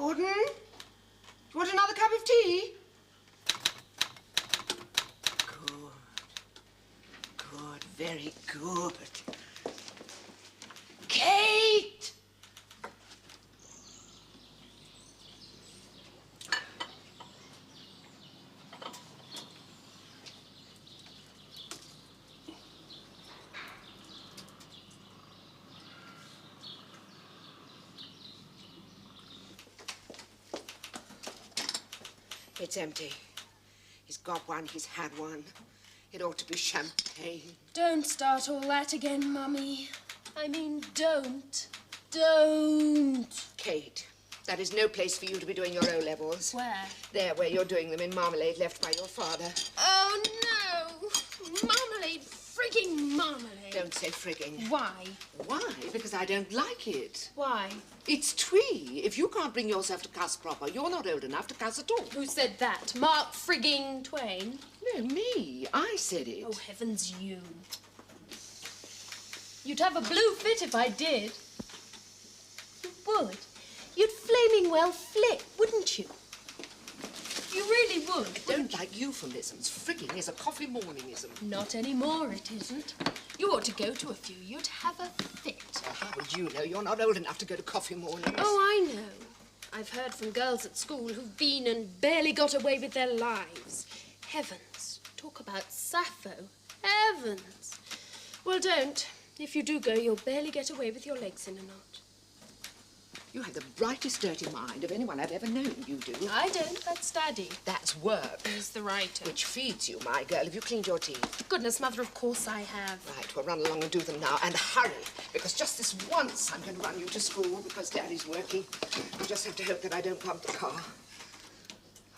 Gordon? You want another cup of tea? Good. Good, very good. Kate! It's empty. He's got one, he's had one. It ought to be champagne. Don't start all that again, Mummy. I mean, don't. Don't. Kate, that is no place for you to be doing your O-levels. Where? There, where you're doing them in marmalade left by your father. Oh, no. Marmalade. Frigging marmalade. Don't say frigging. Why? Why? Because I don't like it. Why? It's twee. If you can't bring yourself to cuss proper, you're not old enough to cuss at all. Who said that? Mark Frigging Twain? No, me. I said it. Oh, heavens, you. You'd have a blue fit if I did. You would. You'd flaming well flip, wouldn't you? You really would. I don't like euphemisms. Frigging is a coffee morningism. Not anymore, it isn't. You ought to go to a few. You'd have a fit. Well, how would you know? You're not old enough to go to coffee mornings. Oh, I know. I've heard from girls at school who've been and barely got away with their lives. Heavens. Talk about Sappho. Heavens. Well, don't. If you do go, you'll barely get away with your legs in a knot. You have the brightest dirty mind of anyone I've ever known, you do. I don't. That's Daddy. That's work. He's the writer. Which feeds you, my girl. Have you cleaned your teeth? Goodness, Mother, of course I have. Right, well, run along and do them now. And hurry, because just this once I'm going to run you to school because Daddy's working. You just have to hope that I don't pump the car.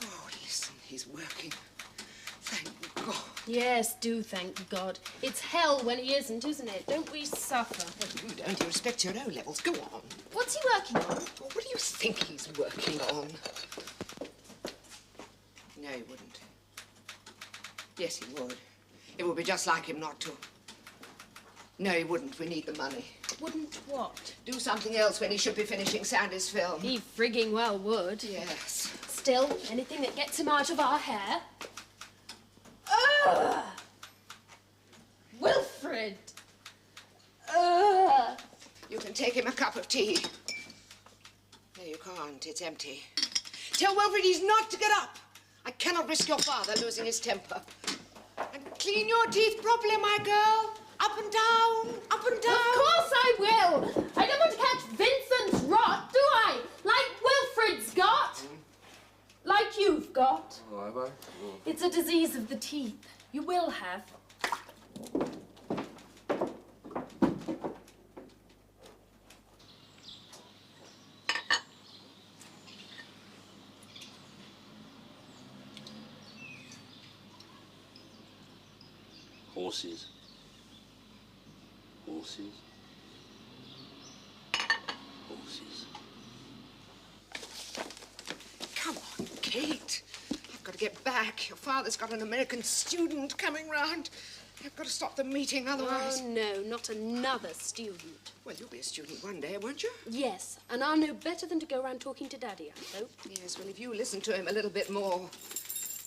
Oh, listen, he's working. Thank God. Yes, do thank God. It's hell when he isn't it? Don't we suffer? Well, you don't. You respect your O-levels. Go on. What's he working on? Well, what do you think he's working on? No, he wouldn't. Yes, he would. It would be just like him not to. No, he wouldn't. We need the money. Wouldn't what? Do something else when he should be finishing Sandy's film. He frigging well would. Yes. Still, anything that gets him out of our hair. Wilfred! You can take him a cup of tea. No, you can't. It's empty. Tell Wilfred he's not to get up. I cannot risk your father losing his temper. And clean your teeth properly, my girl. Up and down, up and down. Of course I will. I don't want to catch Vincent's rot, do I? Like Wilfred's got. Like you've got. Oh, have I? Oh. It's a disease of the teeth. You will have. Horses. Horses. Horses. Come on, Kate. I've got to get back. Your father's got an American student coming round. I've got to stop the meeting, otherwise... Oh, no, not another student. Well, you'll be a student one day, won't you? Yes, and I'll know better than to go around talking to Daddy, I hope. Yes, well, if you listen to him a little bit more...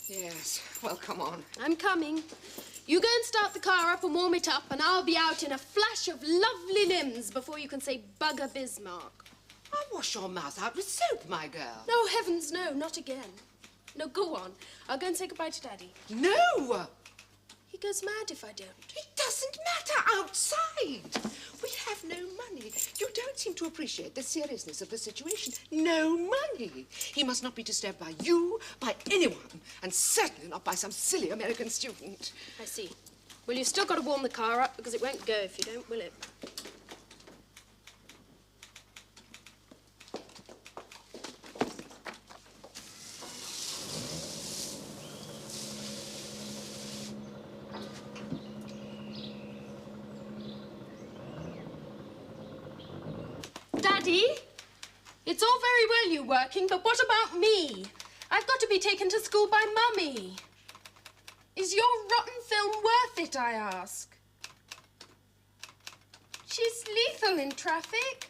Yes, well, come on. I'm coming. You go and start the car up and warm it up, and I'll be out in a flash of lovely limbs before you can say bugger Bismarck. I'll wash your mouth out with soap, my girl. No, heavens, no, not again. No, go on. I'll go and say goodbye to Daddy. No! He goes mad if I don't. It doesn't matter outside. We have no money. You don't seem to appreciate the seriousness of the situation. No money. He must not be disturbed by you, by anyone, and certainly not by some silly American student. I see. Well, you've still got to warm the car up because it won't go if you don't, will it? Daddy, it's all very well you working, but what about me? I've got to be taken to school by Mummy. Is your rotten film worth it, I ask? She's lethal in traffic.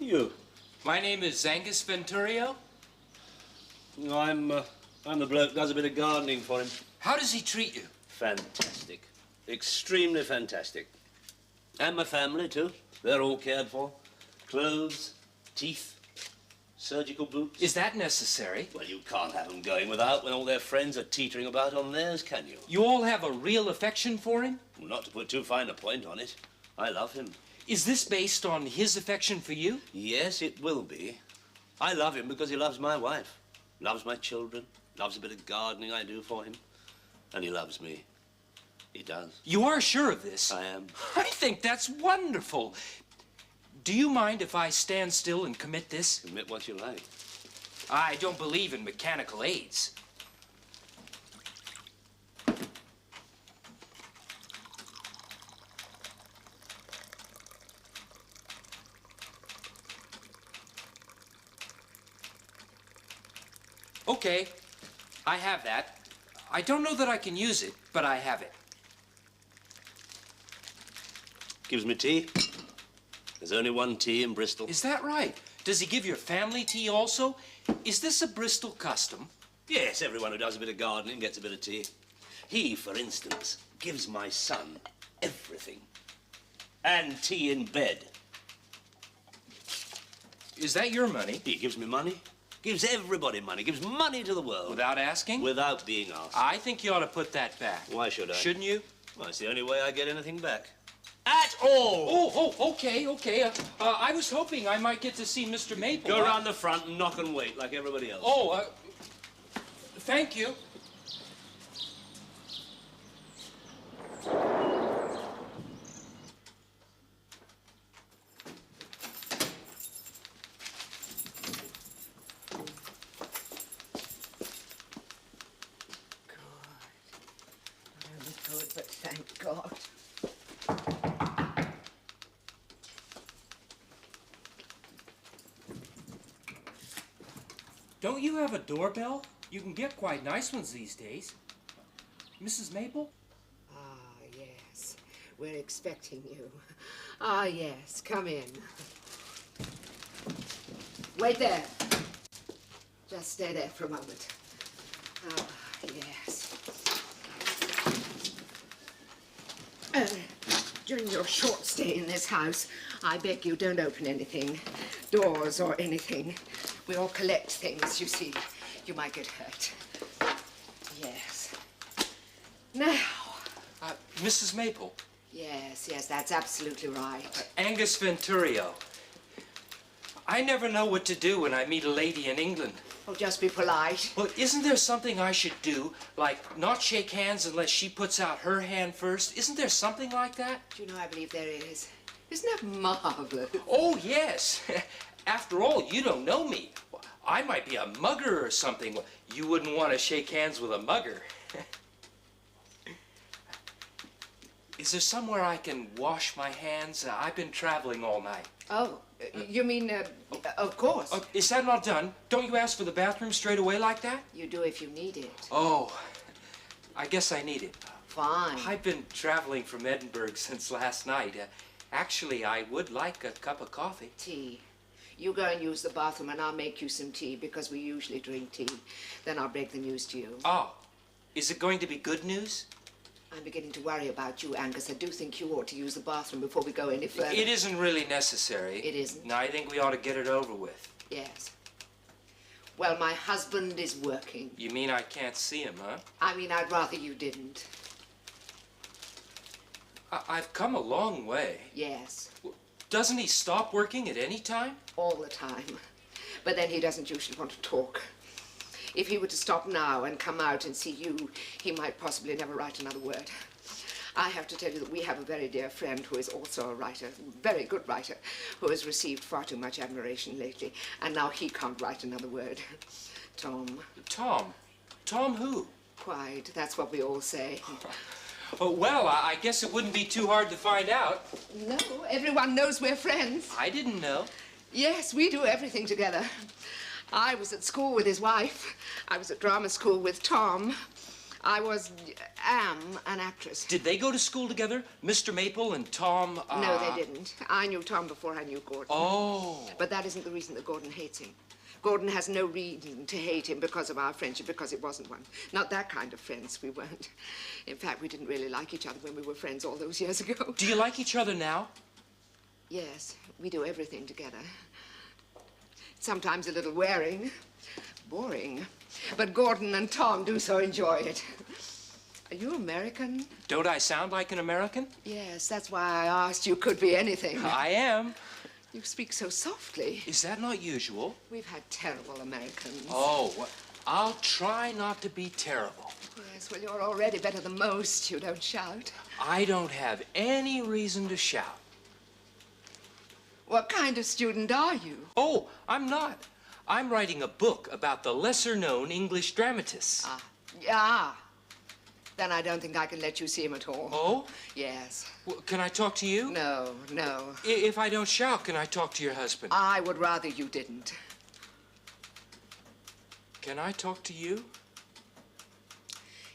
you? My name is Angus Venturio. I'm the bloke who does a bit of gardening for him. How does he treat you? Fantastic. Extremely fantastic. And my family, too. They're all cared for. Clothes, teeth, surgical boots. Is that necessary? Well, you can't have them going without when all their friends are teetering about on theirs, can you? You all have a real affection for him? Well, not to put too fine a point on it. I love him. Is this based on his affection for you? Yes, it will be. I love him because he loves my wife, loves my children, loves a bit of gardening I do for him, and he loves me. He does. You are sure of this? I am. I think that's wonderful. Do you mind if I stand still and commit this? Admit what you like. I don't believe in mechanical aids. Okay, I have that. I don't know that I can use it, but I have it. Gives me tea. There's only one tea in Bristol. Is that right? Does he give your family tea also? Is this a Bristol custom? Yes, everyone who does a bit of gardening gets a bit of tea. He, for instance, gives my son everything. And tea in bed. Is that your money? He gives me money. Gives everybody money. Gives money to the world. Without asking? Without being asked. I think you ought to put that back. Why should I? Shouldn't you? Well, it's the only way I get anything back. At all! Okay. I was hoping I might get to see Mr. Maple. Go around the front and knock and wait like everybody else. Thank you. Good, but thank God. Don't you have a doorbell? You can get quite nice ones these days. Mrs. Maple? Ah, yes. We're expecting you. Ah, yes. Come in. Wait there. Just stay there for a moment. Ah, yes. During your short stay in this house, I beg you don't open anything, doors or anything. We all collect things, you see. You might get hurt. Yes. Now. Mrs. Maple. Yes, that's absolutely right. Angus Venturio. I never know what to do when I meet a lady in England. Oh, just be polite. Well, isn't there something I should do? Like not shake hands unless she puts out her hand first? Isn't there something like that? Do you know, I believe there is. Isn't that marvelous? Oh, yes. After all, you don't know me. I might be a mugger or something. You wouldn't want to shake hands with a mugger. Is there somewhere I can wash my hands? I've been traveling all night. Oh, you mean, of course. Is that not done? Don't you ask for the bathroom straight away like that? You do if you need it. Oh, I guess I need it. Fine. I've been traveling from Edinburgh since last night. Actually, I would like a cup of coffee. Tea. You go and use the bathroom and I'll make you some tea because we usually drink tea. Then I'll break the news to you. Oh, is it going to be good news? I'm beginning to worry about you, Angus. I do think you ought to use the bathroom before we go any further. It isn't really necessary. It isn't? No, I think we ought to get it over with. Yes. Well, my husband is working. You mean I can't see him, huh? I mean, I'd rather you didn't. I've come a long way. Yes. Doesn't he stop working at any time? All the time. But then he doesn't usually want to talk. If he were to stop now and come out and see you, he might possibly never write another word. I have to tell you that we have a very dear friend who is also a writer, very good writer, who has received far too much admiration lately, and now he can't write another word. Tom. Tom? Tom who? Quite. That's what we all say. Oh, well, I guess it wouldn't be too hard to find out. No, everyone knows we're friends. I didn't know. Yes, we do everything together. I was at school with his wife. I was at drama school with Tom. am an actress. Did they go to school together? Mr. Maple and Tom, No, they didn't. I knew Tom before I knew Gordon. Oh. But that isn't the reason that Gordon hates him. Gordon has no reason to hate him because of our friendship, because it wasn't one. Not that kind of friends, we weren't. In fact, we didn't really like each other when we were friends all those years ago. Do you like each other now? Yes, we do everything together. Sometimes a little wearing, boring. But Gordon and Tom do so enjoy it. Are you American? Don't I sound like an American? Yes, that's why I asked. You could be anything. I am. You speak so softly. Is that not usual? We've had terrible Americans. Oh, well, I'll try not to be terrible. Yes, well, you're already better than most. You don't shout. I don't have any reason to shout. What kind of student are you? Oh, I'm not. I'm writing a book about the lesser-known English dramatists. Yeah. Then I don't think I can let you see him at all. Oh? Yes. Well, can I talk to you? No, no. If I don't shout, can I talk to your husband? I would rather you didn't. Can I talk to you?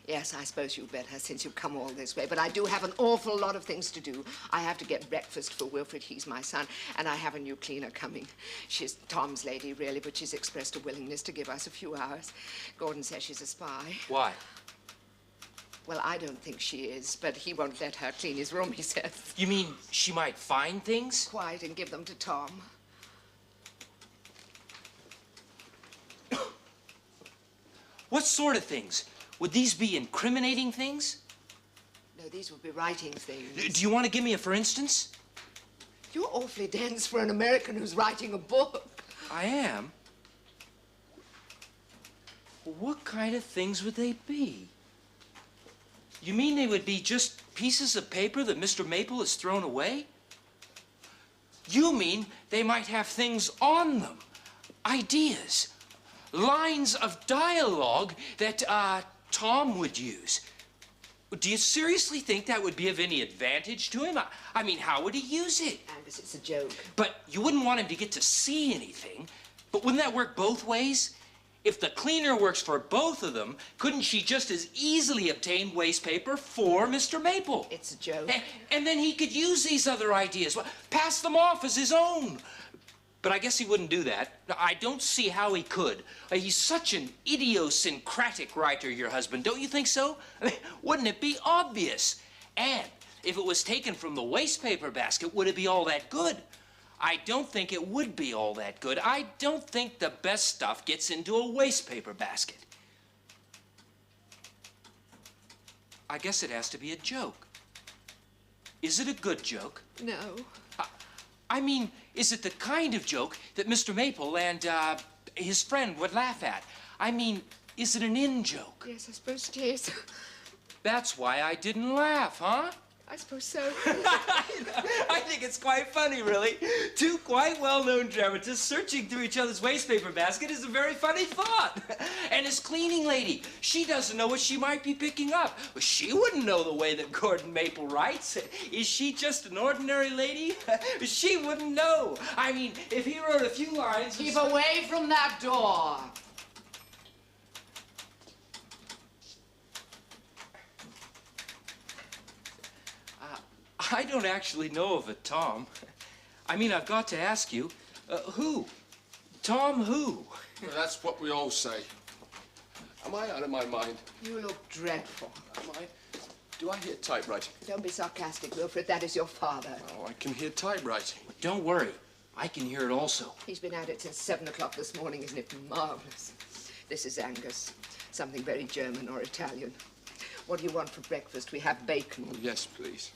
Yes, I suppose you better, since you've come all this way. But I do have an awful lot of things to do. I have to get breakfast for Wilfred, he's my son, and I have a new cleaner coming. She's Tom's lady, really, but she's expressed a willingness to give us a few hours. Gordon says she's a spy. Why? Well, I don't think she is, but he won't let her clean his room, he says. You mean she might find things? Quite, and give them to Tom. What sort of things? Would these be incriminating things? No, these would be writing things. Do you want to give me a for instance? You're awfully dense for an American who's writing a book. I am. What kind of things would they be? You mean they would be just pieces of paper that Mr. Maple has thrown away? You mean they might have things on them, ideas, lines of dialogue that Tom would use. Do you seriously think that would be of any advantage to him? I mean, how would he use it? Angus, it's a joke. But you wouldn't want him to get to see anything. But wouldn't that work both ways? If the cleaner works for both of them, couldn't she just as easily obtain waste paper for Mr. Maple? It's a joke. And then he could use these other ideas, pass them off as his own. But I guess he wouldn't do that. I don't see how he could. He's such an idiosyncratic writer, your husband. Don't you think so? I mean, wouldn't it be obvious? And if it was taken from the waste paper basket, would it be all that good? I don't think it would be all that good. I don't think the best stuff gets into a waste paper basket. I guess it has to be a joke. Is it a good joke? No. I mean, is it the kind of joke that Mr. Maple and his friend would laugh at? I mean, is it an in-joke? Yes, I suppose it is. That's why I didn't laugh, huh? I suppose so. I think it's quite funny, really. Two quite well-known dramatists searching through each other's waste paper basket is a very funny thought. And his cleaning lady, she doesn't know what she might be picking up. Well, she wouldn't know the way that Gordon Maple writes. Is she just an ordinary lady? She wouldn't know. I mean, if he wrote a few lines... Keep away from that door. I don't actually know of a Tom. I mean, I've got to ask you, who? Tom who? Well, that's what we all say. Am I out of my mind? You look dreadful. Am I? Do I hear typewriting? Don't be sarcastic, Wilfred. That is your father. Oh, I can hear typewriting. Don't worry. I can hear it also. He's been at it since 7 o'clock this morning. Isn't it marvelous? This is Angus. Something very German or Italian. What do you want for breakfast? We have bacon. Oh, yes, please.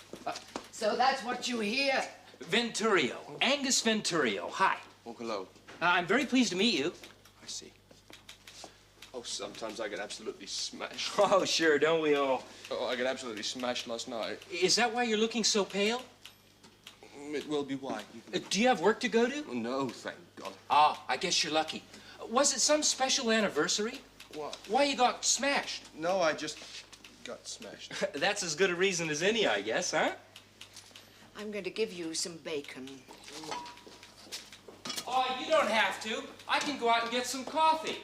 So that's what you hear. Venturio. Angus Venturio. Hi. Oh, hello. I'm very pleased to meet you. I see. Oh, sometimes I get absolutely smashed. Oh, sure, don't we all? Oh, I got absolutely smashed last night. Is that why you're looking so pale? It will be why. Do you have work to go to? Oh, no, thank God. Ah, I guess you're lucky. Was it some special anniversary? What? Why you got smashed? No, I just got smashed. That's as good a reason as any, I guess, huh? I'm going to give you some bacon. Oh, you don't have to. I can go out and get some coffee.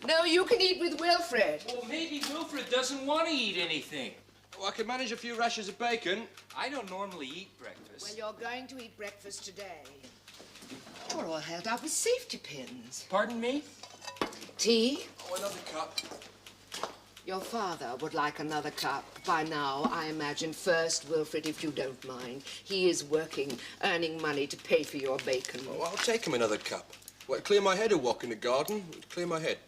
No, you can eat with Wilfred. Well, maybe Wilfred doesn't want to eat anything. Oh, I can manage a few rashers of bacon. I don't normally eat breakfast. Well, you're going to eat breakfast today. You're all held up with safety pins. Pardon me? Tea? Oh, another cup. Your father would like another cup. By now, I imagine. First, Wilfred, if you don't mind. He is working, earning money to pay for your bacon. Oh, I'll take him another cup. What, clear my head or walk in the garden? Clear my head.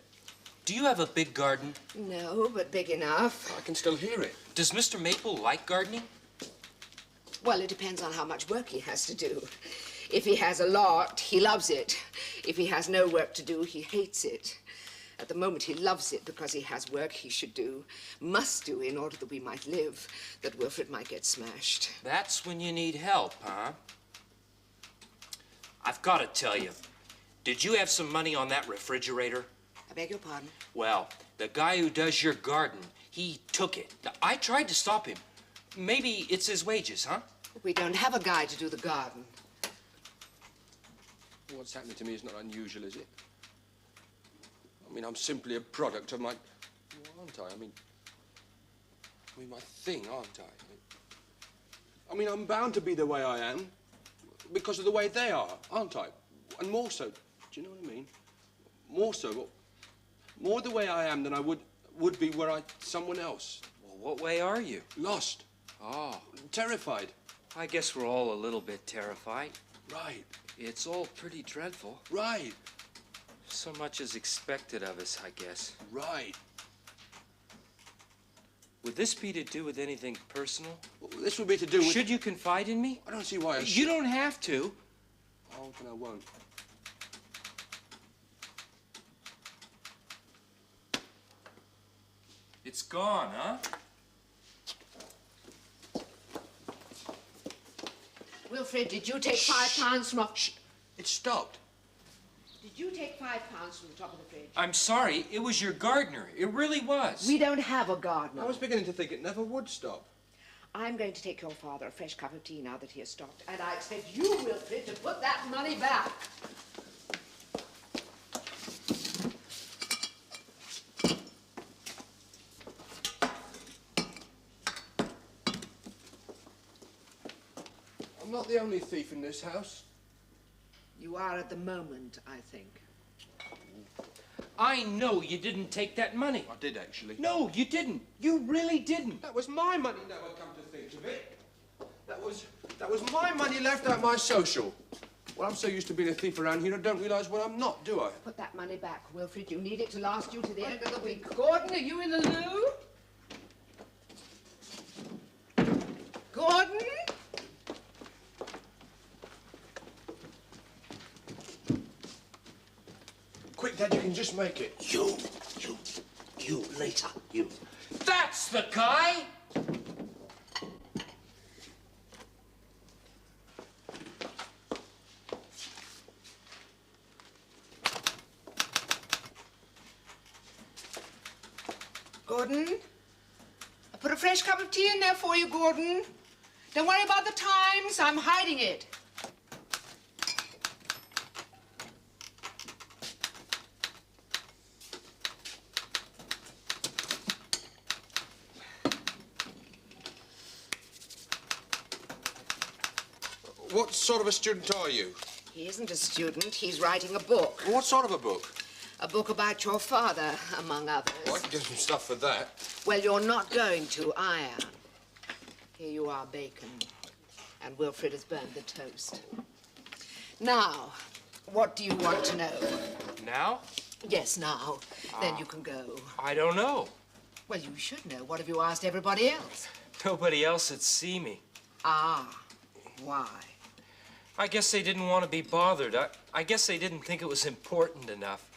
Do you have a big garden? No, but big enough. I can still hear it. Does Mr. Maple like gardening? Well, it depends on how much work he has to do. If he has a lot, he loves it. If he has no work to do, he hates it. At the moment, he loves it because he has work he should do, must do in order that we might live, that Wilfred might get smashed. That's when you need help, huh? I've got to tell you, did you have some money on that refrigerator? I beg your pardon? Well, the guy who does your garden, he took it. Now, I tried to stop him. Maybe it's his wages, huh? We don't have a guy to do the garden. What's happening to me is not unusual, is it? I mean, I'm simply a product of my... Well, aren't I? I mean, my thing, aren't I? I mean, I'm bound to be the way I am because of the way they are, aren't I? And more so, do you know what I mean? More so, more the way I am than I would be were I someone else. Well, what way are you? Lost. Oh, Terrified. I guess we're all a little bit terrified. Right. It's all pretty dreadful. Right. So much is expected of us, I guess. Right. Would this be to do with anything personal? Well, this would be to do with... Should you confide in me? I don't see why I You should. don't have to. Oh, then I won't. It's gone, huh? Wilfred, did you take £5 from... Shh. It stopped. Did you take £5 from the top of the fridge? I'm sorry, it was your gardener. It really was. We don't have a gardener. I was beginning to think it never would stop. I'm going to take your father a fresh cup of tea now that he has stopped, and I expect you, Wilfred, to put that money back. I'm not the only thief in this house. You are at the moment, I think. I know you didn't take that money. I did, actually. No, you didn't. You really didn't. That was my money, now I come to think of it. That was my money left out my social. Well, I'm so used to being a thief around here, I don't realise what I'm not, do I? Put that money back, Wilfred. You need it to last you to the end of the week. Gordon, are you in the loo? Gordon? Quick, Dad, you can just make it. You, later, you. That's the guy! Gordon? I put a fresh cup of tea in there for you, Gordon. Don't worry about the times. I'm hiding it. What sort of a student are you? He isn't a student. He's writing a book. What sort of a book? A book about your father, among others. Oh, I can get some stuff for that. Well, you're not going to, I am. Here you are, bacon. And Wilfred has burned the toast. Now, what do you want to know? Now? Yes, now. Then you can go. I don't know. Well, you should know. What have you asked everybody else? Nobody else would see me. Ah, why? I guess they didn't want to be bothered. I guess they didn't think it was important enough.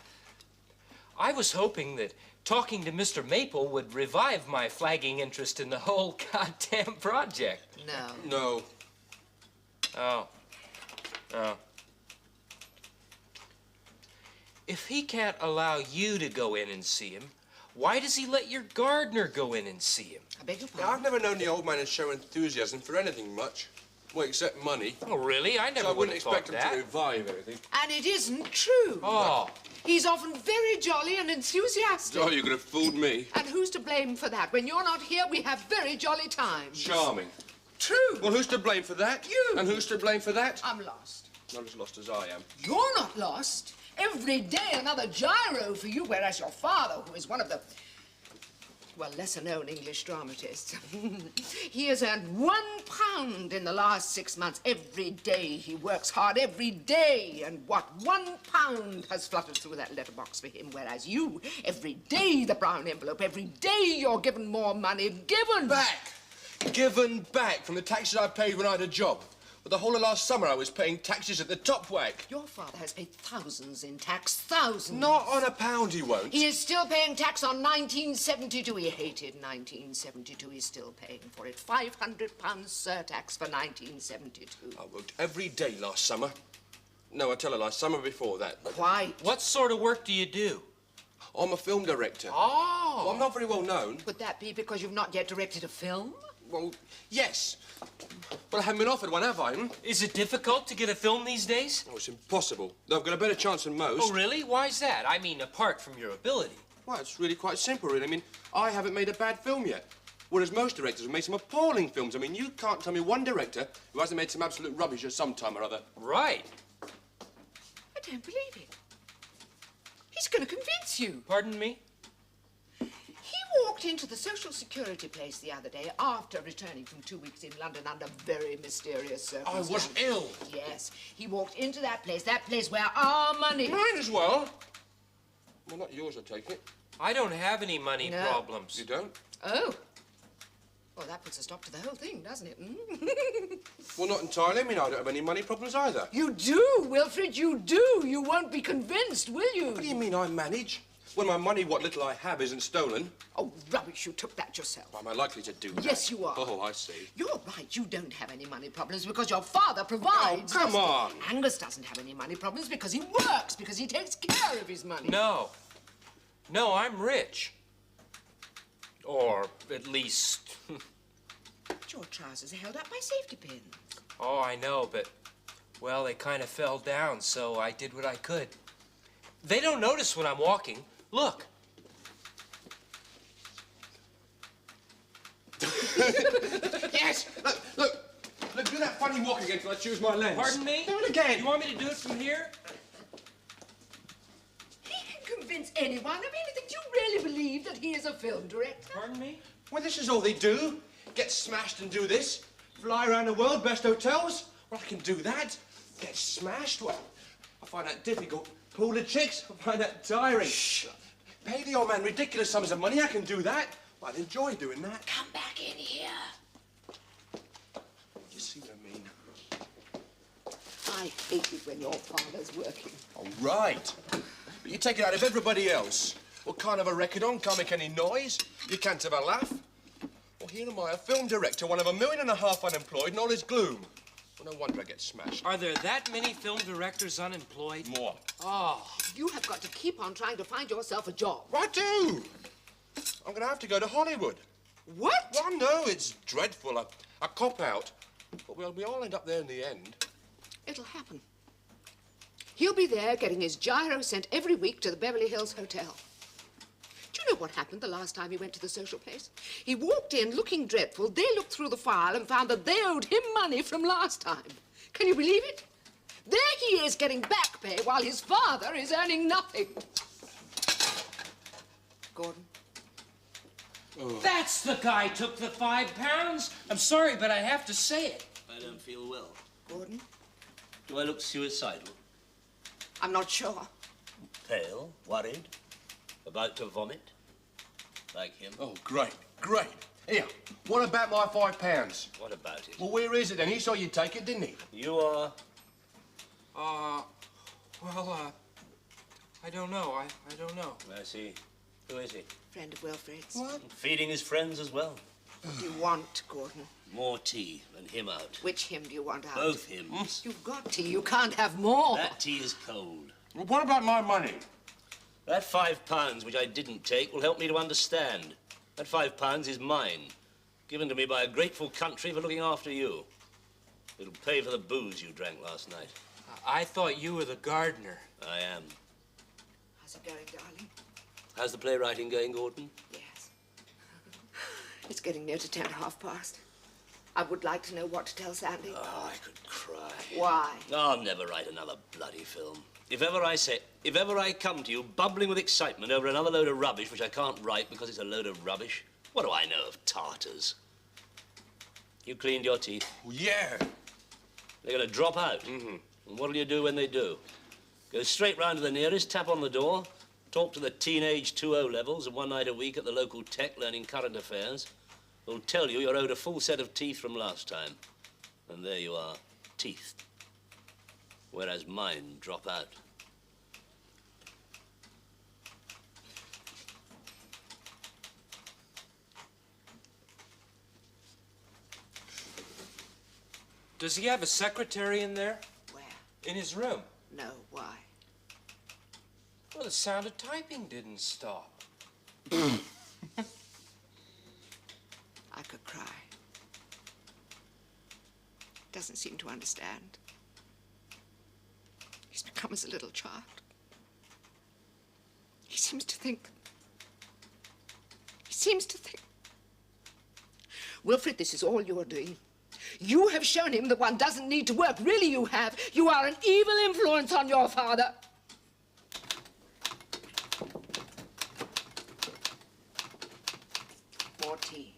I was hoping that talking to Mr. Maple would revive my flagging interest in the whole goddamn project. No. No. Oh. Oh. If he can't allow you to go in and see him, why does he let your gardener go in and see him? I beg your Now, pardon? I've never known the old man to show enthusiasm for anything much. Well, except money. Oh, really? I never So I would wouldn't have expect thought him that. to revive everything. And it isn't true. Oh. He's often very jolly and enthusiastic. Oh, you could have fooled me. And who's to blame for that? When you're not here, we have very jolly times. Charming. True. Well, who's to blame for that? You. And who's to blame for that? I'm lost. Not as lost as I am. You're not lost. Every day another gyro for you, whereas your father, who is one of the, well, lesser-known English dramatists, he has earned £1 in the last 6 months. Every day he works hard, every day. And what, £1 has fluttered through that letterbox for him, whereas you, every day the brown envelope, every day you're given more money, given. Back! Given back from the taxes I paid when I had a job. But the whole of last summer I was paying taxes at the top whack. Your father has paid thousands in tax, thousands. Not on a pound he won't. He is still paying tax on 1972. He hated 1972. He's still paying for it. £500 surtax for 1972. I worked every day last summer. No, I tell a lie, summer before that. Quite. What sort of work do you do? I'm a film director. Oh. Well, I'm not very well known. Could that be because you've not yet directed a film? Well, yes. But I haven't been offered one, have I? Is it difficult to get a film these days? Oh, it's impossible. Though I've got a better chance than most. Oh, really? Why's that? I mean, apart from your ability. Well, it's really quite simple, really. I mean, I haven't made a bad film yet. Whereas most directors have made some appalling films. I mean, you can't tell me one director who hasn't made some absolute rubbish at some time or other. Right. I don't believe it. He's going to convince you. Pardon me? He walked into the Social Security place the other day after returning from 2 weeks in London under very mysterious I circumstances. was ill. Yes, he walked into that place where our money... Mine as well. Well, not yours, I take it. I don't have any money No. problems. You don't? Oh. Well, that puts a stop to the whole thing, doesn't it? Well, not entirely. I mean, I don't have any money problems either. You do, Wilfred, you do. You won't be convinced, will you? What do you mean I manage? When my money, what little I have, isn't stolen. Oh, rubbish, you took that yourself. Am I likely to do that? Yes, you are. Oh, I see. You're right, you don't have any money problems because your father provides. Oh, come on. Angus doesn't have any money problems because he works, because he takes care of his money. No. No, I'm rich. Or at least... But your trousers are held up by safety pins. Oh, I know, but... Well, they kind of fell down, so I did what I could. They don't notice when I'm walking. Look. Yes! Look, do that funny walk again till I choose my lens. Pardon me? Do it again. You want me to do it from here? He can convince anyone of anything. Do you really believe that he is a film director? Pardon me? Well, this is all they do. Get smashed and do this. Fly around the world, best hotels. Well, I can do that. Get smashed? Well, I find that difficult. Pull the chicks? I find that tiring. Shh. Pay the old man ridiculous sums of money. I can do that. Well, I'd enjoy doing that. Come back in here. You see what I mean? I hate it when your father's working. All right. But you take it out of everybody else. What kind of a record on? Can't make any noise. You can't have a laugh. Well, here am I, a film director, one of 1.5 million unemployed, and all this gloom. Well, no wonder I get smashed. Are there that many film directors unemployed? More. Oh. You have got to keep on trying to find yourself a job. I do. I'm going to have to go to Hollywood. What? Well, no, it's dreadful. A cop-out. But we all end up there in the end. It'll happen. He'll be there getting his gyro sent every week to the Beverly Hills Hotel. Do you know what happened the last time he went to the social place? He walked in looking dreadful. They looked through the file and found that they owed him money from last time. Can you believe it? There he is getting back pay while his father is earning nothing. Gordon? Oh. That's the guy who took the £5. I'm sorry, but I have to say it. I don't feel well. Gordon? Do I look suicidal? I'm not sure. Pale? Worried? About to vomit? Like him? Oh, great, great. Here, what about my £5? What about it? Well, where is it then? He saw you take it, didn't he? You are... I don't know. I don't know. I see. Who is he? Friend of Wilfred's. What? Feeding his friends as well. What do you want, Gordon? More tea and him out. Which hymn do you want out? Both hymns. You've got tea. You can't have more. That tea is cold. Well, what about my money? That £5 which I didn't take will help me to understand. That £5 is mine, given to me by a grateful country for looking after you. It'll pay for the booze you drank last night. I thought you were the gardener. I am. How's it going, darling? How's the playwriting going, Gordon? Yes. It's getting near to 10:30. I would like to know what to tell Sandy. Oh, I could cry. Why? I'll never write another bloody film. If ever I come to you bubbling with excitement over another load of rubbish which I can't write because it's a load of rubbish, what do I know of tartars? You cleaned your teeth. Yeah. They're going to drop out. Mm-hmm. And what'll you do when they do? Go straight round to the nearest, tap on the door, talk to the teenage 2O levels, and one night a week at the local tech learning current affairs. They'll tell you you're owed a full set of teeth from last time. And there you are, teeth. Whereas mine drop out. Does he have a secretary in there? Where? In his room? No, why? Well, the sound of typing didn't stop. I could cry. Doesn't seem to understand. He's become as a little child. He seems to think. Wilfred, this is all you're doing. You have shown him that one doesn't need to work. Really, you have. You are an evil influence on your father. More tea.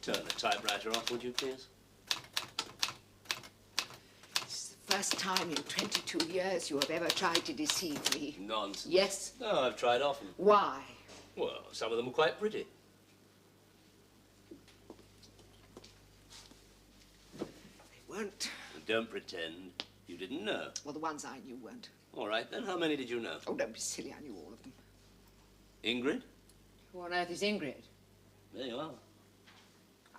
Turn the typewriter off, would you, please? It's the first time in 22 years you have ever tried to deceive me. Nonsense. Yes? No, I've tried often. Why? Well, some of them are quite pretty. They weren't. Don't pretend you didn't know. Well, the ones I knew weren't. All right, then how many did you know? Oh, don't be silly. I knew all of them. Ingrid? Who on earth is Ingrid? There you are.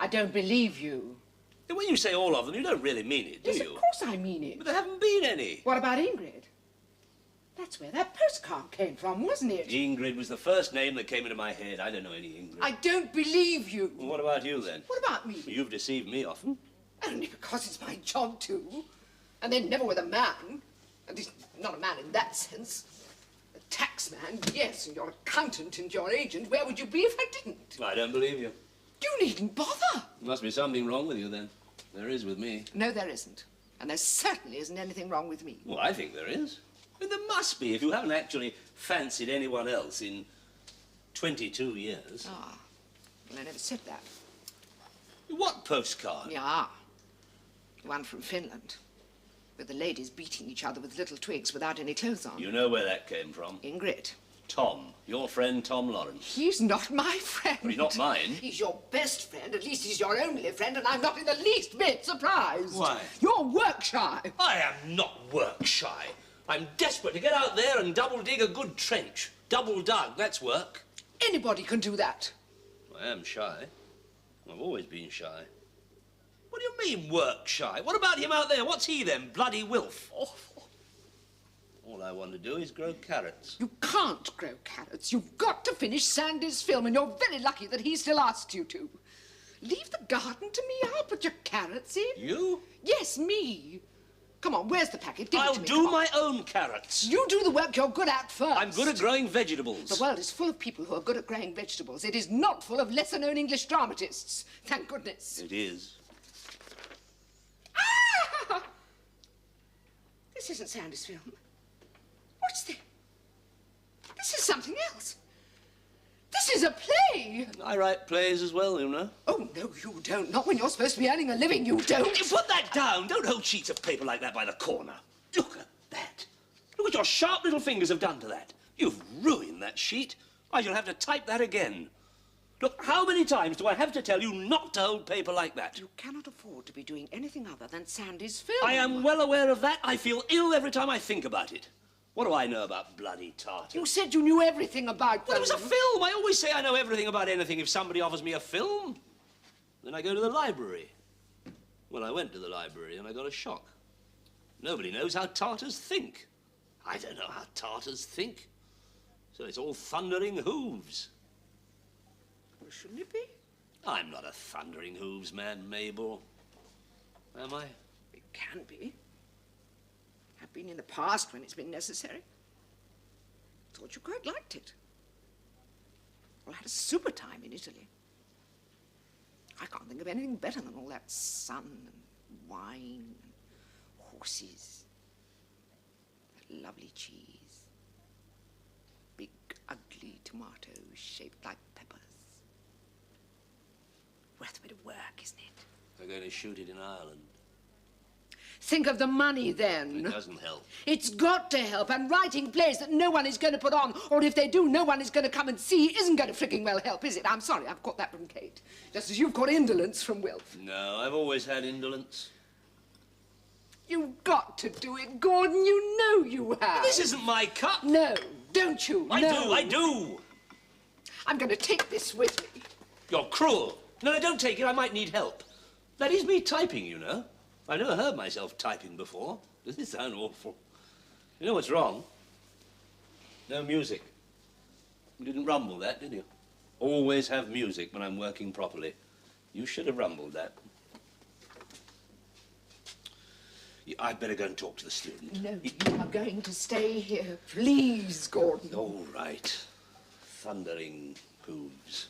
I don't believe you. When you say all of them, you don't really mean it, do Yes, you? of course I mean it. But there haven't been any. What about Ingrid? That's where that postcard came from, wasn't it? Ingrid was the first name that came into my head. I don't know any Ingrid. I don't believe you. Well, what about you, then? What about me? You've deceived me often. Only because it's my job to. And then never with a man. At least not a man in that sense. A tax man, yes, and your accountant and your agent. Where would you be if I didn't? I don't believe you. You needn't bother. Must be something wrong with you, then. There is with me. No, there isn't. And there certainly isn't anything wrong with me. Well, I think there is. I mean, there must be if you haven't actually fancied anyone else in 22 years. Ah, well, I never said that. What postcard? Yeah, one from Finland, with the ladies beating each other with little twigs without any clothes on. You know where that came from. Ingrid. Tom. Your friend Tom Lawrence. He's not my friend. Well, he's not mine. He's your best friend. At least he's your only friend, and I'm not in the least bit surprised. Why? You're work shy. I am not work shy. I'm desperate to get out there and double dig a good trench. Double dug, that's work. Anybody can do that. I am shy. I've always been shy. What do you mean, work shy? What about him out there? What's he then? Bloody Wilf? All I want to do is grow carrots. You can't grow carrots. You've got to finish Sandy's film, and you're very lucky that he still asked you to. Leave the garden to me. I'll put your carrots in. You? Yes, me. Come on, where's the packet? Give it I'll to me. do Come on. my own carrots. You do the work you're good at first. I'm good at growing vegetables. The world is full of people who are good at growing vegetables. It is not full of lesser-known English dramatists. Thank goodness. It is. Ah! This isn't Sandy's film. What's this? This is something else. This is a play. I write plays as well, you know. Oh, no, you don't. Not when you're supposed to be earning a living, you don't. You put that down. Don't hold sheets of paper like that by the corner. Look at that. Look what your sharp little fingers have done to that. You've ruined that sheet. I shall have to type that again. Look, how many times do I have to tell you not to hold paper like that? You cannot afford to be doing anything other than Sandy's film. I am well aware of that. I feel ill every time I think about it. What do I know about bloody tartars? You said you knew everything about them. Well, it was a film. I always say I know everything about anything if somebody offers me a film. Then I go to the library. Well, I went to the library and I got a shock. Nobody knows how Tartars think. I don't know how Tartars think. So it's all thundering hooves. Well, shouldn't it be? I'm not a thundering hooves man, Mabel. Am I? It can be. I've been in the past when it's been necessary. Thought you quite liked it. Well, I had a super time in Italy. I can't think of anything better than all that sun and wine and horses. That lovely cheese. Big, ugly tomatoes shaped like peppers. Worth a bit of work, isn't it? They're going to shoot it in Ireland. Think of the money, then. It doesn't help. It's got to help, and writing plays that no one is going to put on, or if they do, no one is going to come and see, isn't going to fricking well help, is it? I'm sorry, I've caught that from Kate. Just as you've caught indolence from Wilf. No, I've always had indolence. You've got to do it, Gordon. You know you have. This isn't my cup. No, don't you? I do. I'm going to take this with me. You're cruel. No, don't take it. I might need help. That is me typing, you know. I've never heard myself typing before. Doesn't it sound awful? You know what's wrong? No music. You didn't rumble that, did you? Always have music when I'm working properly. You should have rumbled that. I'd better go and talk to the student. No, you are going to stay here. Please, Gordon. All right. Thundering hooves.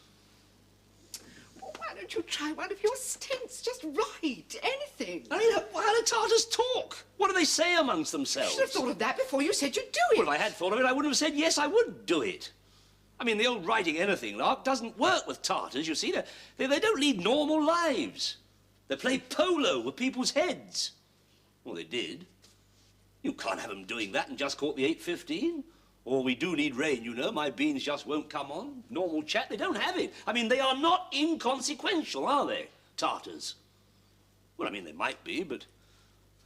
Why don't you try one of your stints? Just write anything. I mean, how do Tartars talk? What do they say amongst You themselves? should have thought of that before you said you'd do it. Well, if I had thought of it, I would have said, yes, I would do it. I mean, the old writing anything lark doesn't work with Tartars, you see. They don't lead normal lives. They play polo with people's heads. Well, they did. You can't have them doing that and just caught the 8:15. Or we do need rain, you know. My beans just won't come on. Normal chat, they don't have it. I mean, they are not inconsequential, are they, Tartars? Well, I mean, they might be, but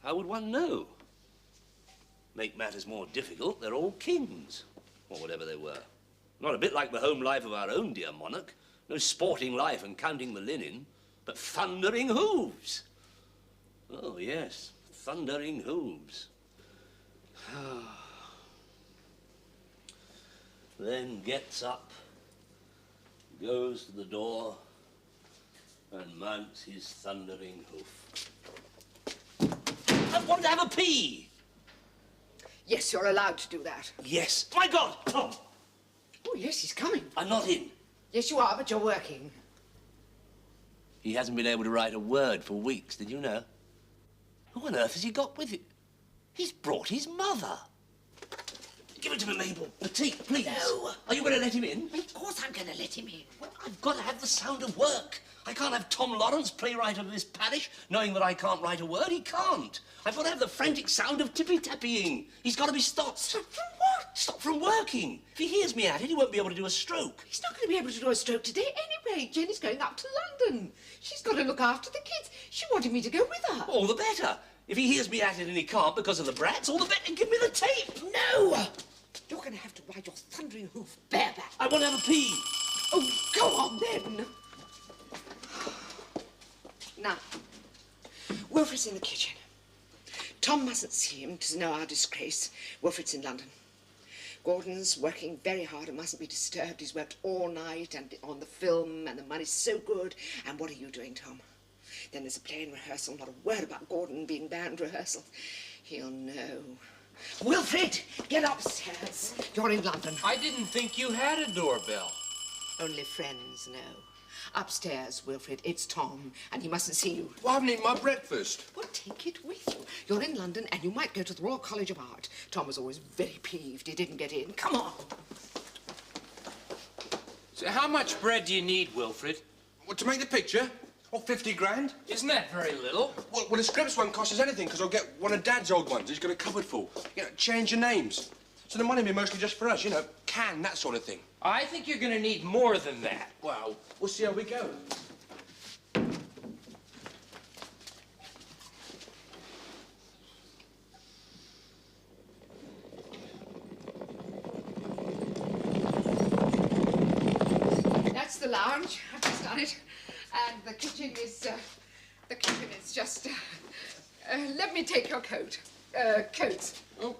how would one know? Make matters more difficult, they're all kings, or whatever they were. Not a bit like the home life of our own dear monarch. No sporting life and counting the linen, but thundering hooves. Oh, yes, thundering hooves. Then gets up, goes to the door, and mounts his thundering hoof. I want to have a pee! Yes, you're allowed to do that. Yes. My God, Tom! Oh, yes, he's coming. I'm not in. Yes, you are, but you're working. He hasn't been able to write a word for weeks, did you know? Who on earth has he got with him? He's brought his mother. Give it to me, Mabel. The tea, please. No. Are you going to let him in? Of course I'm going to let him in. Well, I've got to have the sound of work. I can't have Tom Lawrence, playwright of this parish, knowing that I can't write a word. He can't. I've got to have the frantic sound of tippy-tappying. He's got to be stopped. Stop from what? Stopped from working. If he hears me at it, he won't be able to do a stroke. He's not going to be able to do a stroke today anyway. Jenny's going up to London. She's got to look after the kids. She wanted me to go with her. All the better. If he hears me at it and he can't because of the brats, all the better. Give me the tape. No! You're going to have to ride your thundering hoof bareback. I want to have a pee. Oh, go on then. Now, Wilfred's in the kitchen. Tom mustn't see him to know our disgrace. Wilfred's in London. Gordon's working very hard and mustn't be disturbed. He's worked all night and on the film, and the money's so good. And what are you doing, Tom? Then there's a play in rehearsal. Not a word about Gordon being banned rehearsal. He'll know. Wilfred, get upstairs. You're in London. I didn't think you had a doorbell. Only friends know. Upstairs, Wilfred. It's Tom, and he mustn't see you. Well, I haven't eaten my breakfast. Well, take it with you. You're in London, and you might go to the Royal College of Art. Tom was always very peeved he didn't get in. Come on. So how much bread do you need, Wilfred? What, to make the picture? Oh, 50 grand? Isn't that very little? Well, the scripts won't cost us anything, because I'll get one of Dad's old ones he's got a cupboard full. You know, change your names. So the money will be mostly just for us, you know, that sort of thing. I think you're going to need more than that. Well, we'll see how we go. That's the lounge. I've just done it. And the kitchen is just... let me take your coat. Coats. Oh.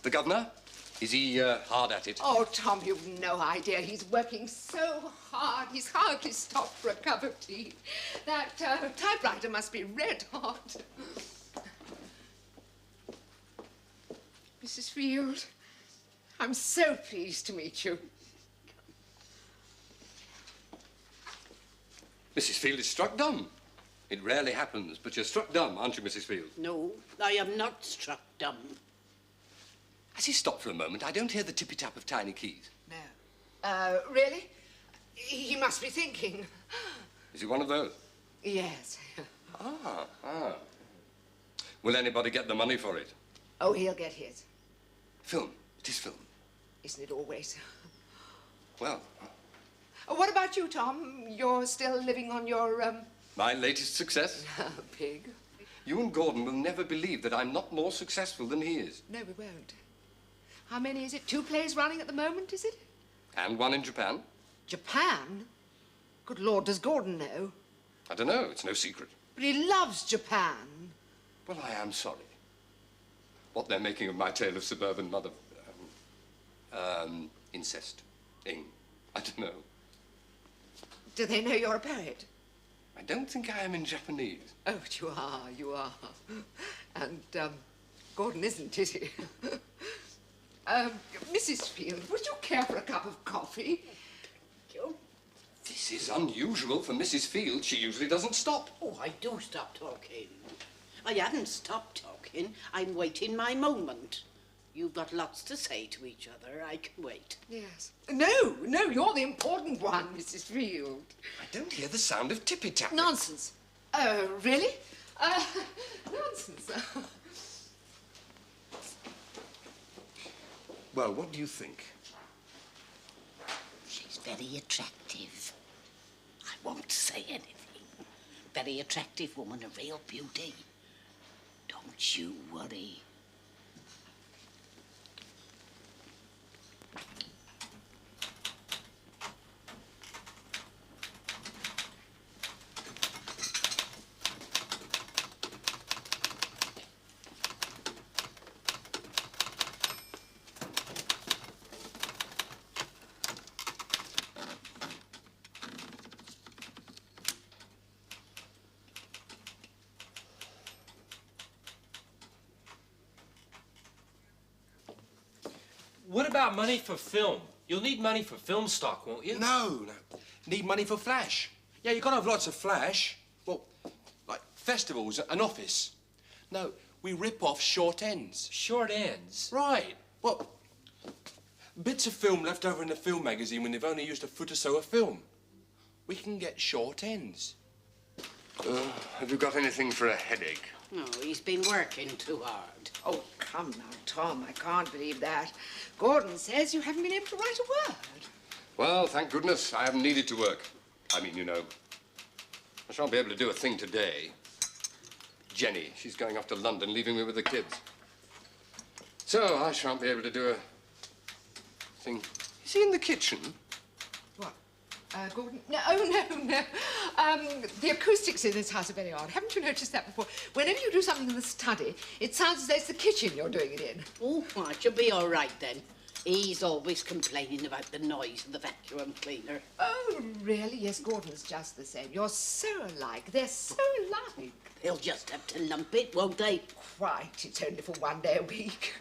The governor? Is he hard at it? Oh, Tom, you've no idea. He's working so hard. He's hardly stopped for a cup of tea. That typewriter must be red hot. Mrs. Field, I'm so pleased to meet you. Mrs. Field is struck dumb. It rarely happens, but you're struck dumb, aren't you, Mrs. Field? No, I am not struck dumb. Has he stopped for a moment? I don't hear the tippy-tap of tiny keys. No. Really? He must be thinking. Is he one of those? Yes. Ah. Will anybody get the money for it? Oh, he'll get his. Film. It is film. Isn't it always? Well, What about you, Tom? You're still living on your, my latest success. pig? You and Gordon will never believe that I'm not more successful than he is. No, we won't. How many is it? 2 plays running at the moment, is it? And one in Japan. Japan? Good Lord, does Gordon know? I don't know. It's no secret. But he loves Japan. Well, I am sorry. What they're making of my tale of suburban mother... incest. I don't know. Do they know you're a poet? I don't think I am in Japanese. Oh, but you are. And, Gordon isn't, is he? Mrs. Field, would you care for a cup of coffee? This is unusual for Mrs. Field. She usually doesn't stop. Oh, I do stop talking. I haven't stopped talking. I'm waiting my moment. You've got lots to say to each other. I can wait. Yes. No, you're the important one, Mrs. Field. I don't hear the sound of tippy-tapping. Nonsense. Really? Nonsense. Well, what do you think? She's very attractive. I won't say anything. Very attractive woman, a real beauty. Don't you worry. What about money for film? You'll need money for film stock, won't you? No. Need money for flash. Yeah, you can't have lots of flash. Well, like festivals, an office. No, we rip off short ends. Short ends? Right. Well, bits of film left over in the film magazine when they've only used a foot or so of film. We can get short ends. Have you got anything for a headache? No, he's been working too hard. Oh, come now, Tom. I can't believe that. Gordon says you haven't been able to write a word. Well, thank goodness I haven't needed to work. I mean, you know, I shan't be able to do a thing today. Jenny, she's going off to London, leaving me with the kids. So I shan't be able to do a thing. Is he in the kitchen? What? Gordon? No, no. The acoustics in this house are very odd. Haven't you noticed that before? Whenever you do something in the study, it sounds as though it's the kitchen you're doing it in. Oh, I should be all right then. He's always complaining about the noise of the vacuum cleaner. Oh, really? Yes, Gordon's just the same. You're so alike. They're so alike. They'll just have to lump it, won't they? Quite. It's only for 1 day a week.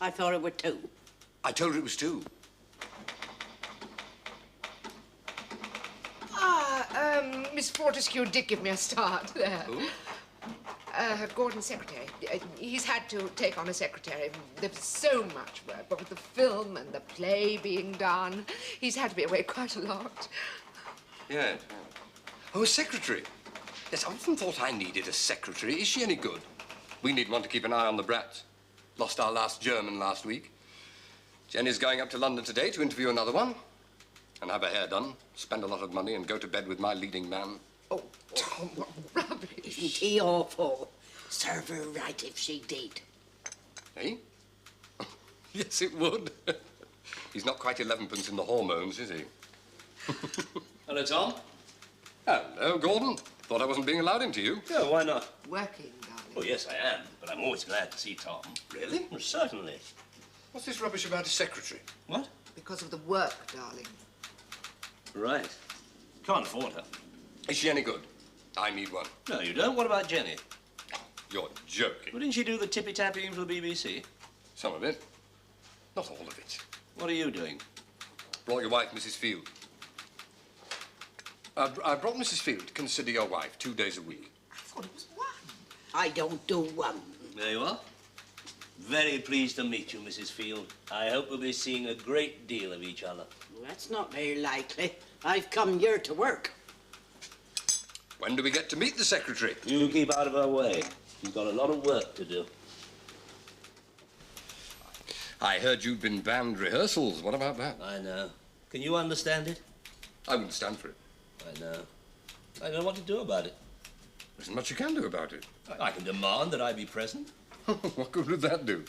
I thought it were 2. I told her it was 2. Miss Fortescue did give me a start there. Who? Gordon's secretary. He's had to take on a secretary. There's so much work, but with the film and the play being done, he's had to be away quite a lot. Yes. Oh, a secretary. Yes, I often thought I needed a secretary. Is she any good? We need one to keep an eye on the brats. Lost our last German last week. Jenny's going up to London today to interview another one and have her hair done, spend a lot of money and go to bed with my leading man. Oh, Tom, what rubbish. Isn't he awful? Serve her right if she did. Eh? Yes, it would. He's not quite 11pence in the hormones, is he? Hello, Tom. Hello, Gordon. Thought I wasn't being allowed into you. Yeah, why not? Working, darling. Oh, yes, I am. But I'm always glad to see Tom. Really? Well, certainly. What's this rubbish about a secretary? What? Because of the work, darling. Right. Can't afford her. Is she any good? I need one. No, you don't. What about Jenny? You're joking. Well, didn't she do the tippy-tapping for the BBC? Some of it. Not all of it. What are you doing? Brought your wife, Mrs. Field. I brought Mrs. Field to consider your wife 2 days a week. I thought it was one. I don't do one. There you are. Very pleased to meet you, Mrs. Field. I hope we'll be seeing a great deal of each other. Well, that's not very likely. I've come here to work. When do we get to meet the secretary? You keep out of her way. She's got a lot of work to do. I heard you'd been banned rehearsals. What about that? I know. Can you understand it? I wouldn't stand for it. I know. I don't know what to do about it. There's much you can do about it. I can demand that I be present. What good would that do?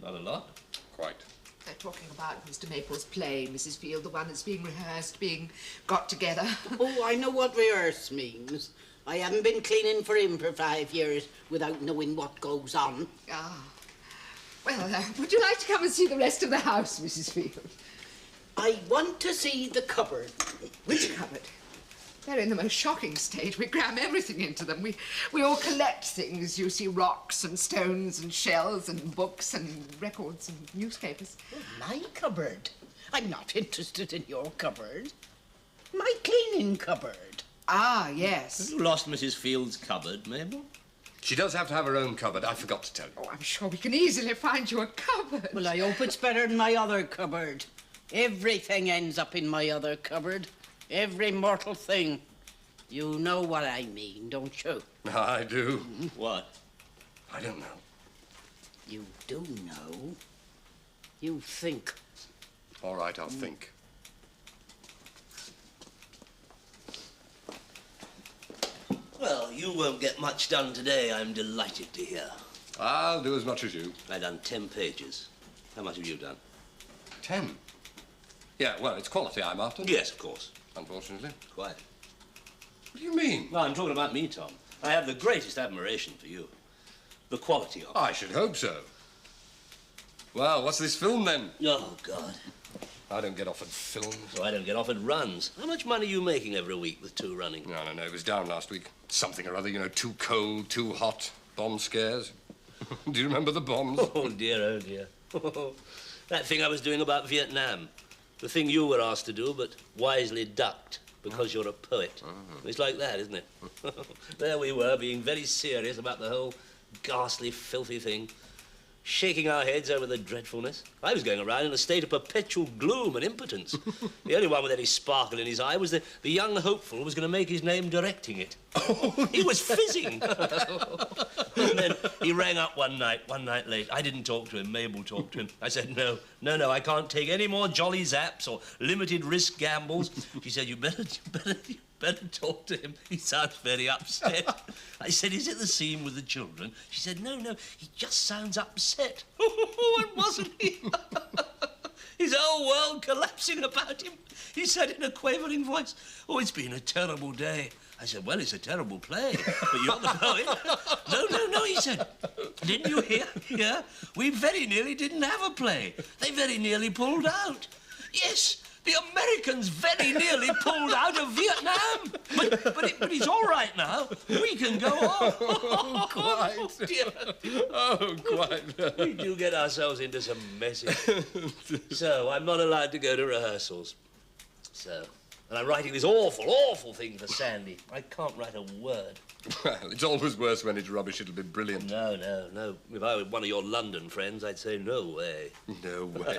Not a lot. Quite. They're talking about Mr. Maple's play, Mrs. Field, the one that's being rehearsed, being got together. Oh, I know what rehearse means. I haven't been cleaning for him for 5 years without knowing what goes on. Ah. Well, would you like to come and see the rest of the house, Mrs. Field? I want to see the cupboard. Which cupboard? They're in the most shocking state. We cram everything into them. We all collect things. You see, rocks and stones and shells and books and records and newspapers. My cupboard? I'm not interested in your cupboard. My cleaning cupboard. Ah, yes. Have you lost Mrs. Field's cupboard, Mabel? She does have to have her own cupboard. I forgot to tell you. Oh, I'm sure we can easily find you a cupboard. Well, I hope it's better than my other cupboard. Everything ends up in my other cupboard. Every mortal thing. You know what I mean, don't you? I do. What? I don't know. You do know. You think. All right, I'll think. Well, you won't get much done today, I'm delighted to hear. I'll do as much as you. I've done 10 pages. How much have you done? 10. Yeah, well, it's quality I'm after. Yes, of course. Unfortunately. Quite. What do you mean? Well, I'm talking about me, Tom. I have the greatest admiration for you. The quality of it. I should hope so. Well, what's this film then? Oh, God. I don't get offered films. So I don't get offered runs. How much money are you making every week with 2 running? No, it was down last week. Something or other, you know, too cold, too hot, bomb scares. Do you remember the bombs? Oh, dear, oh, dear. That thing I was doing about Vietnam. The thing you were asked to do, but wisely ducked because you're a poet. It's like that, isn't it? There we were, being very serious about the whole ghastly, filthy thing, shaking our heads over the dreadfulness. I was going around in a state of perpetual gloom and impotence. The only one with any sparkle in his eye was the young hopeful who was going to make his name directing it. He was fizzing. And then he rang up one night late. I didn't talk to him. Mabel talked to him. I said, no, I can't take any more jolly zaps or limited risk gambles. She said, you better talk to him. He sounds very upset. I said, is it the scene with the children? She said, no, he just sounds upset. And wasn't he? His whole world collapsing about him. He said in a quavering voice, oh, it's been a terrible day. I said, well, it's a terrible play, but you're the poet. No, he said. Didn't you hear? Yeah? We very nearly didn't have a play. They very nearly pulled out. Yes, the Americans very nearly pulled out of Vietnam. But he's all right now. We can go on. Oh, quite. Oh, dear. Oh, quite. We do get ourselves into some messes. So I'm not allowed to go to rehearsals. And I'm writing this awful thing for Sandy. I can't write a word. Well, it's always worse when it's rubbish. It'll be brilliant. No. If I were one of your London friends, I'd say no way. No way.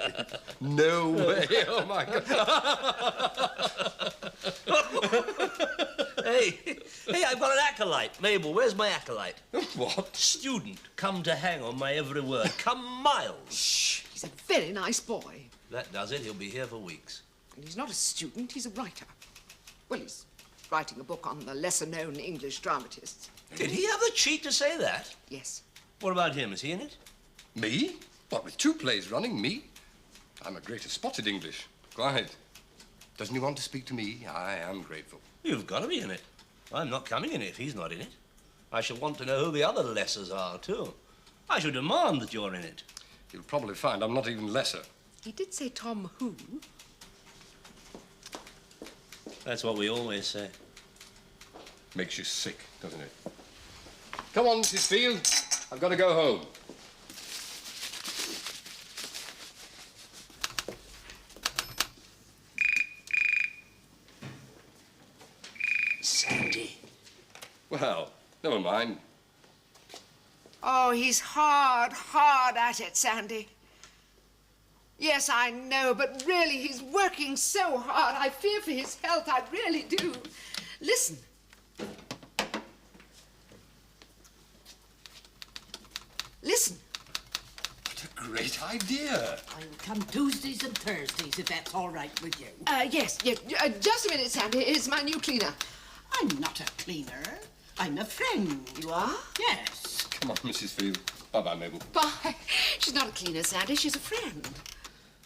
No way. Oh, my God. Hey, I've got an acolyte. Mabel, where's my acolyte? What? Student, come to hang on my every word. Come miles. Shh, he's a very nice boy. That does it. He'll be here for weeks. And he's not a student, he's a writer. Well, he's writing a book on the lesser-known English dramatists. Did he have the cheek to say that? Yes. What about him? Is he in it? Me? What, with 2 plays running, me? I'm a greater spotted English. Quite. Doesn't he want to speak to me? I am grateful. You've got to be in it. I'm not coming in it if he's not in it. I shall want to know who the other lessers are, too. I shall demand that you're in it. You'll probably find I'm not even lesser. He did say Tom who? That's what we always say. Makes you sick, doesn't it? Come on, Mrs. Field. I've got to go home. Sandy. Well, never mind. Oh, he's hard at it, Sandy. Yes, I know, but really, he's working so hard. I fear for his health, I really do. Listen. Listen. What a great idea. I'll come Tuesdays and Thursdays if that's all right with you. Yes. Just a minute, Sandy. It's my new cleaner. I'm not a cleaner. I'm a friend. You are? Yes. Come on, Mrs. Field. Bye-bye, Mabel. Bye. She's not a cleaner, Sandy. She's a friend.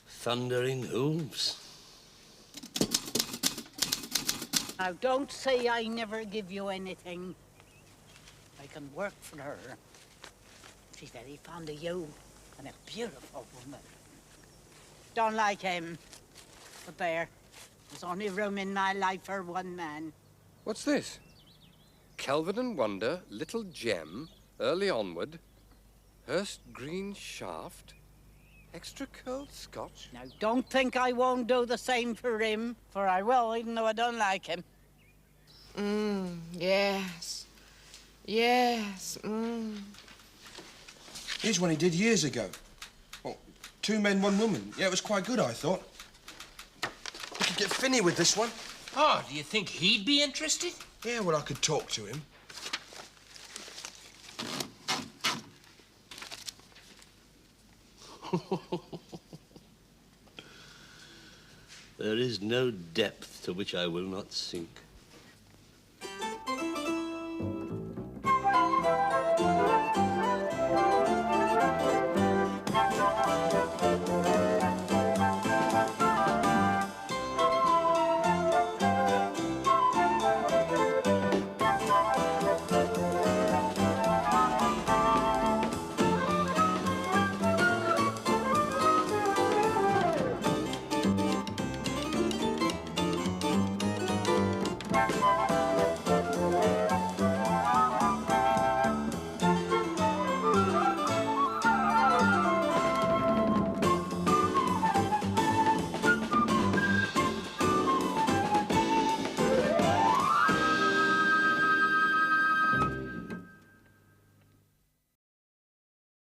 Thundering hooves. Now, don't say I never give you anything. I can work for her. She's very fond of you, and a beautiful woman. Don't like him. But there, there's only room in my life for one man. What's this? Kelvin and Wonder, Little Gem, Early Onward, Hurst Green Shaft, extra cold scotch. Now, don't think I won't do the same for him, for I will, even though I don't like him. Yes. Yes, Here's one he did years ago. Well, 2 men, 1 woman. Yeah, it was quite good, I thought. We could get Finney with this one. Oh, do you think he'd be interested? Yeah, well, I could talk to him. There is no depth to which I will not sink.